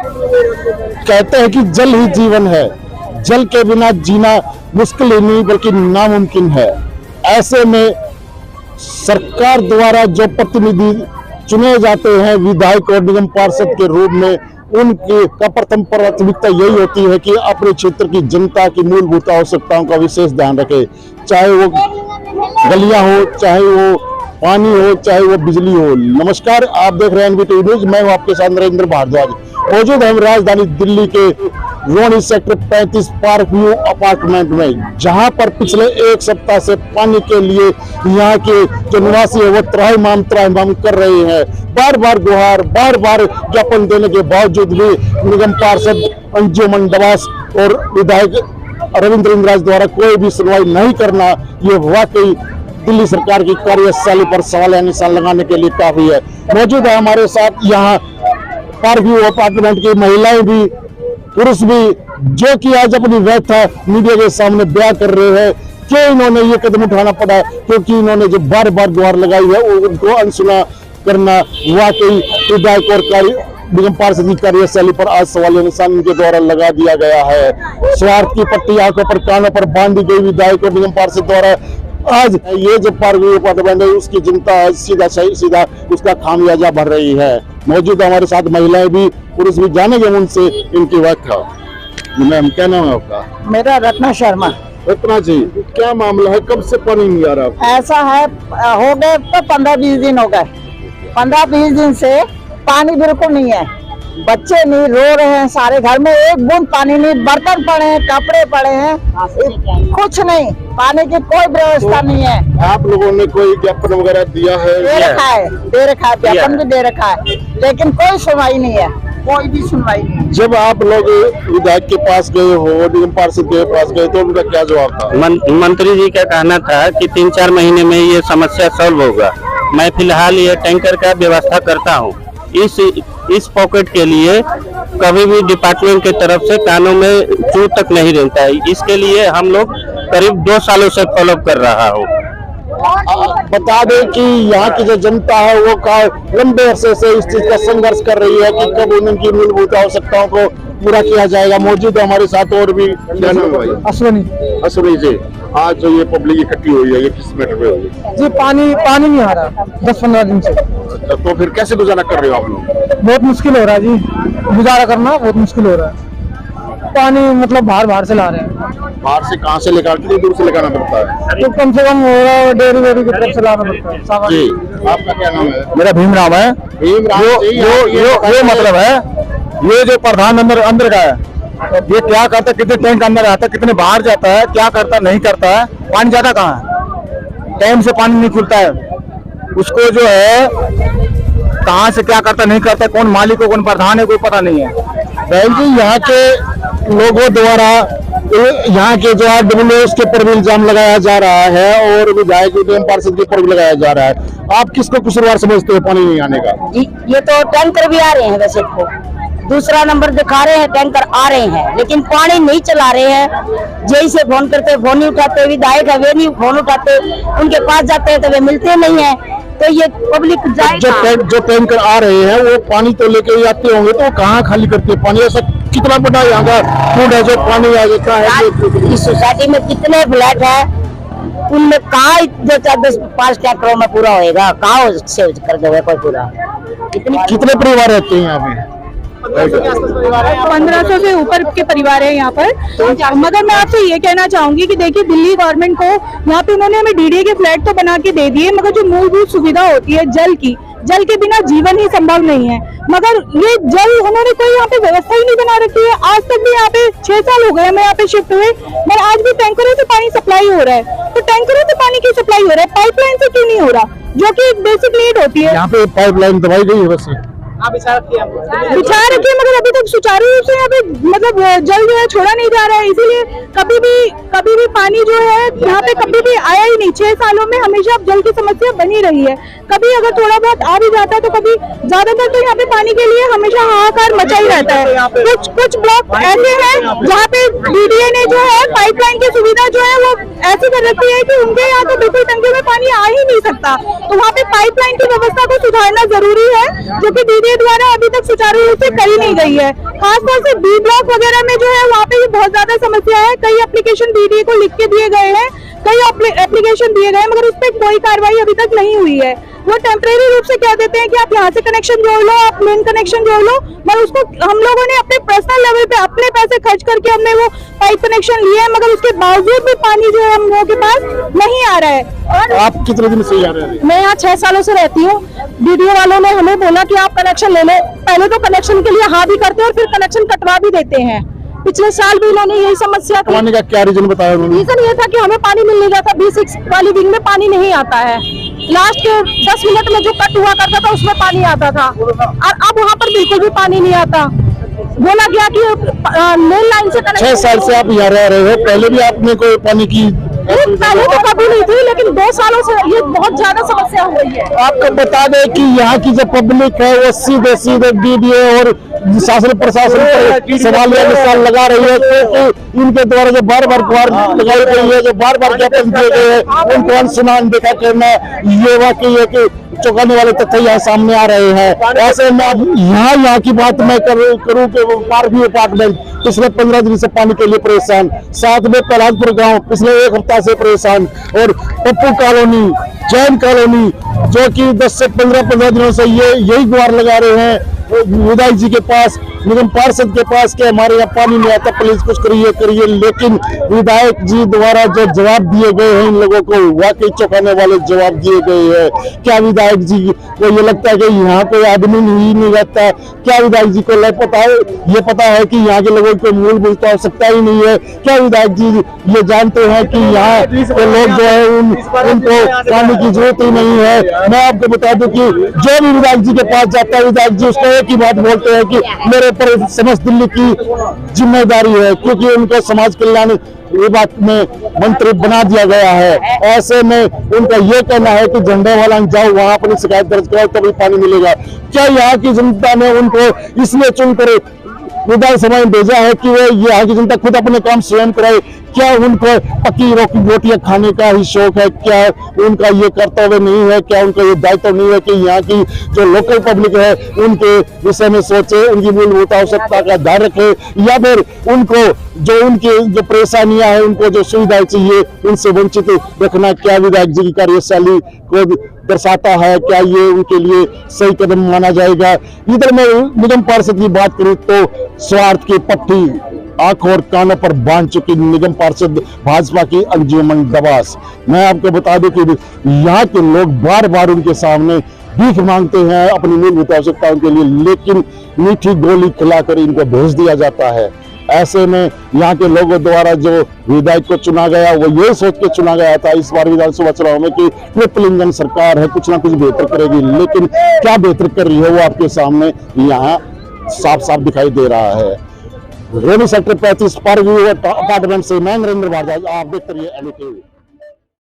कहते हैं कि जल ही जीवन है, जल के बिना जीना मुश्किल ही नहीं बल्कि नामुमकिन है। ऐसे में सरकार द्वारा जो प्रतिनिधि चुने जाते हैं विधायक और निगम पार्षद के रूप में, उनकी का प्रथम प्राथमिकता यही होती है कि अपने क्षेत्र की जनता की मूलभूत आवश्यकताओं का विशेष ध्यान रखे, चाहे वो गलियां हो, चाहे वो पानी हो, चाहे वो बिजली हो। नमस्कार, आप देख रहे हैं एनबीटीवी न्यूज। मैं हूं आपके साथ नरेंद्र भारद्वाज। मौजूद हम राजधानी दिल्ली के Rohini sector 35 park view apartment में, जहां पर पिछले एक सप्ताह से पानी के लिए यहाँ के जो निवासी है वो त्राहिमाम कर रहे हैं। बार बार गुहार, बार बार ज्ञापन देने के बावजूद भी निगम पार्षद अंजुमन दवास और विधायक रविंद्र इंद्राज द्वारा कोई भी सुनवाई नहीं करना, ये वाकई दिल्ली सरकार की कार्यशैली पर सवाल निशान लगाने के लिए काफी है। मौजूद है हमारे साथ यहाँ पार्क व्यू अपार्टमेंट की महिलाएं भी, पुरुष भी, जो कि आज अपनी व्यथा मीडिया के सामने बयां कर रहे हैं। क्यों इन्होंने ये कदम उठाना पड़ा? क्योंकि इन्होंने जो बार बार गुहार लगाई है उनको अनसुना करना वाकई विधायक और निगम पार्षद की कार्यशैली पर आज सवाल निशान इनके द्वारा लगा दिया गया है। स्वार्थ की पट्टी आंखों पर कानों पर बांधी गई विधायक और निगम पार्षद द्वारा आज ये जो पार्क अपार्टमेंट है उसकी जनता सीधा उसका खामियाजा भर रही है। मौजूद हमारे साथ महिलाएं भी, पुरुष भी, जानेंगे उनसे इनकी व्याख्या। मैम, क्या नाम है आपका? मेरा रत्ना शर्मा। रत्ना जी, क्या मामला है? कब से पानी नहीं आ रहा? ऐसा है, हो गए तो 15-20 दिन हो गए। 15-20 दिन से पानी बिल्कुल नहीं है। बच्चे नहीं, रो रहे हैं सारे, घर में एक बूंद पानी नहीं, बर्तन पड़े हैं, कपड़े पड़े हैं, कुछ नहीं, पानी की कोई व्यवस्था नहीं है। आप लोगों ने कोई ज्ञापन वगैरह दिया है? दे रखा है, ज्ञापन भी दे रखा है, लेकिन कोई सुनवाई नहीं है, कोई भी सुनवाई नहीं। जब आप लोग विधायक के पास गए हो, निगम पार्षद के पास गए, तो उनका क्या जवाब था? मंत्री जी का कहना था कि 3-4 महीने में ये समस्या सॉल्व होगा। मैं फिलहाल ये टैंकर का व्यवस्था करता हूँ। इस पॉकेट के लिए कभी भी डिपार्टमेंट की तरफ से कानों में चूट तक नहीं रहता है। इसके लिए हम लोग करीब 2 सालों से फॉलो कर रहा हूँ। बता दें कि यहाँ की जो जनता है वो लंबे अरसे से इस चीज का संघर्ष कर रही है कि कब उनकी मूलभूत आवश्यकताओं को पूरा किया जाएगा। मौजूद है हमारे साथ और भी। क्या नाम है? अश्विनी जी, आज जो ये पब्लिक इकट्ठी हुई है, ये किस मैटर पे हुई है? जी, पानी नहीं आ रहा 10-15 दिन से। तो फिर कैसे गुजारा कर रहे हो आप लोग? बहुत मुश्किल हो रहा है जी, गुजारा करना बहुत मुश्किल हो रहा है। पानी मतलब बाहर से ला रहे हैं। बाहर से कहाँ से लेकर, कितनी दूर से लगाना पड़ता है? तो कम से कम हो रहा है, डेयरी की तरफ से लाना पड़ता है। जी, आपका क्या नाम है? मेरा भीमराम है। ये मतलब है, ये जो प्रधान अंदर का है, ये क्या करता है, कितने टैंक अंदर आता है, कितने बाहर जाता है, क्या करता नहीं करता है, पानी ज्यादा कहाँ है, टाइम से पानी नहीं खुलता है, उसको जो है कहाँ से क्या करता नहीं करता, कौन मालिक हो कौन प्रधान है कोई पता नहीं है। बहन जी, यहाँ के लोगों द्वारा यहाँ के जो डब्ल्यूएस के ऊपर भी इल्जाम लगाया जा रहा है और विधायक निगम पार्षद के ऊपर भी लगाया जा रहा है। आप किसको कसूरवार समझते हो पानी नहीं आने का? ये तो टैंकर भी आ रहे हैं, वैसे तो दूसरा नंबर दिखा रहे हैं, टैंकर आ रहे हैं लेकिन पानी नहीं चला रहे हैं। जेई से फोन करते, फोन नहीं उठाते, विधायक है वे नहीं फोन उठाते, उनके पास जाते हैं तो वे मिलते नहीं है। तो ये पब्लिक जो टैंकर आ रहे हैं वो पानी तो लेके ही आते होंगे, तो कहाँ खाली करते हैं पानी? ऐसा कितना बड़ा यहाँ का फूड है जो पानी आ जाता है? इस सोसाइटी में कितने फ्लैट है, उनमें कहाँ 10-5 टैंकरों में पूरा होएगा? कहाँ से कर दोगे कोई पूरा? कितने परिवार रहते हैं यहाँ पे? 1500 से ऊपर के परिवार है यहाँ पर। मगर मैं आपसे ये कहना चाहूंगी कि देखिए, दिल्ली गवर्नमेंट को यहाँ पे उन्होंने हमें डीडीए के फ्लैट तो बना के दे दिए, मगर जो मूलभूत सुविधा होती है जल के बिना जीवन ही संभव नहीं है। मगर ये जल उन्होंने कोई यहाँ पे व्यवस्था ही नहीं बना रखी है। आज तक भी यहाँ पे 6 साल हो गए हमें यहाँ पे शिफ्ट हुए, मगर आज भी टैंकरों से पानी सप्लाई हो रहा है। तो टैंकरों से पानी क्यों सप्लाई हो रहा है, पाइपलाइन से क्यों नहीं हो रहा, जो की एक बेसिक नीड होती है? यहाँ पे पाइपलाइन दबाई गई है वैसे बिछा रखिए, मगर अभी तक सुचारू रूप से यहाँ पे मतलब जल जो है छोड़ा नहीं जा रहा है। इसीलिए कभी भी पानी जो है यहाँ पे कभी भी आया ही नहीं। 6 सालों में हमेशा जल की समस्या बनी रही है। कभी अगर थोड़ा बहुत आ भी जाता है तो कभी ज्यादातर तो यहाँ पे पानी के लिए हमेशा हाहाकार मचा ही रहता है। कुछ ब्लॉक ऐसे हैं जहाँ पे डीडीए ने जो है पाइपलाइन की सुविधा जो है वो ऐसी कर रखी है कि उनके यहाँ तो बिल्कुल टंकी में पानी आ ही नहीं सकता। तो वहाँ पे पाइपलाइन की व्यवस्था को सुधारना जरूरी है, जो कि डीडीए के द्वारा अभी तक सुचारू रूप से करी नहीं गई है। खासतौर से बी ब्लॉक वगैरह में जो है वहाँ पे भी बहुत ज्यादा समस्या है। कई एप्लीकेशन बीडीए को लिख के दिए गए हैं, कई एप्लीकेशन दिए गए मगर उस पर कोई कार्रवाई अभी तक नहीं हुई है। वो टेम्परेरी रूप से क्या देते हैं कि आप यहाँ से कनेक्शन जोड़ लो, आप मेन कनेक्शन जोड़ लो, मगर उसको हम लोगों ने अपने पर्सनल लेवल पे अपने पैसे खर्च करके हमने वो पाइप कनेक्शन लिए हैं, मगर उसके बावजूद भी पानी जो है हम लोगों के पास नहीं आ रहा है। और आप कितने दिन से आ रहे हैं? मैं यहाँ 6 सालों से रहती हूँ। बीडीओ वालों ने हमें बोला कि आप कनेक्शन ले लो, पहले तो कनेक्शन के लिए हाँ भी करते हैं और फिर कनेक्शन कटवा भी देते हैं। पिछले साल भी इन्होंने यही समस्या की। पानी का क्या रीजन बताया उन्होंने? रीजन ये था कि हमें पानी मिल नहीं रहा था, B6 वाली विंग में पानी नहीं आता है। लास्ट के 10 मिनट में जो कट हुआ करता था उसमें पानी आता था और अब वहाँ पर बिल्कुल भी पानी नहीं आता। बोला गया कि मेन लाइन से 6 साल से आप यहाँ रह रहे हो, पहले भी आपने कोई पानी की? पहले तो कभी नहीं थी, लेकिन 2 सालों से ये बहुत ज्यादा समस्या हो गई है। आपको बता दें कि यहाँ की जो पब्लिक है वो सीधे सीधे बीडीए और शासन प्रशासन पर सवालिया निशान लगा रही है, क्योंकि इनके द्वारा जो बार बार गुहार लगाई गई है, जो बार बार ज्ञापन दिए गए हैं, उनको अनसुना देखा करना, ये वाकई है कि चौंकाने वाले तथ्य यहाँ सामने आ रहे हैं। ऐसे में अब यहाँ की बात मैं करूँ कि पार्क अपार्टमेंट पिछले 15 दिन से पानी के लिए परेशान, साथ में प्रहलादपुर गांव पिछले 1 हफ्ता से परेशान, और पप्पू कॉलोनी, जैन कॉलोनी जो कि 10 से 15 दिनों से यही गुहार लगा रहे हैं विधायक जी के पास, निगम पार्षद के पास कि हमारे यहाँ पानी नहीं आता, प्लीज कुछ करिए। लेकिन विधायक जी द्वारा जो जवाब दिए गए हैं इन लोगों को वाकई चौंकाने वाले जवाब दिए गए हैं। क्या विधायक जी को ये लगता है कि यहाँ कोई आदमी नहीं रहता? क्या विधायक जी को ये पता है कि यहाँ के लोगों को मूलभूत आवश्यकता ही नहीं है? क्या विधायक जी ये जानते हैं कि यहाँ के लोग जो है उनको पानी की जरूरत ही नहीं है? मैं आपको बता दूं कि जो भी विधायक जी के पास जाता है, विधायक जी उसको एक ही बात बोलते हैं कि मेरे ऊपर समस्त दिल्ली की जिम्मेदारी है, क्योंकि उनको समाज कल्याण विभाग में मंत्री बना दिया गया है। ऐसे में उनका ये कहना है कि झंडे वाला जाओ वहां अपनी शिकायत दर्ज कराओ तभी पानी मिलेगा। क्या यहाँ की जनता ने उनको इसलिए चुनकर विधानसभा में भेजा है कि वो यहाँ की जनता खुद अपने काम स्वयं कराए? क्या उनको पक्की रोटियां खाने का ही शौक है? क्या उनका ये कर्तव्य नहीं है? क्या उनका ये दायित्व नहीं है कि यहाँ की जो लोकल पब्लिक है उनके विषय में सोचे, उनकी मूलभूत आवश्यकता का ध्यान रखे, या फिर उनको उनकी जो परेशानियां हैं, उनको जो सुविधाएं चाहिए उनसे वंचित रखना क्या विधायक जी की कार्यशैली को दर्शाता है? क्या ये उनके लिए सही कदम माना जाएगा? इधर मैं निगम पार्षद की बात करूं तो स्वार्थ की पट्टी आंखों और कानों पर बांध चुकी निगम पार्षद भाजपा की अंजुमन दवास। मैं आपको बता दूं कि यहाँ के लोग बार बार उनके सामने भीख मांगते हैं अपनी मूलभूत आवश्यकताओं के लिए, लेकिन मीठी गोली खिलाकर इनको भेज दिया जाता है। ऐसे में यहाँ के लोगों द्वारा जो विधायक को चुना गया वो ये सोच के चुना गया था इस बार विधानसभा चुनाव में कि ट्रिपल इंजन सरकार है, कुछ ना कुछ बेहतर करेगी, लेकिन क्या बेहतर कर रही है वो आपके सामने यहाँ साफ साफ दिखाई दे रहा है। रेवन्यू सेक्टर 35 पार्क अपार्टमेंट से मैं नरेंद्र भारद्वाज, आप देखते रहिए NDTV।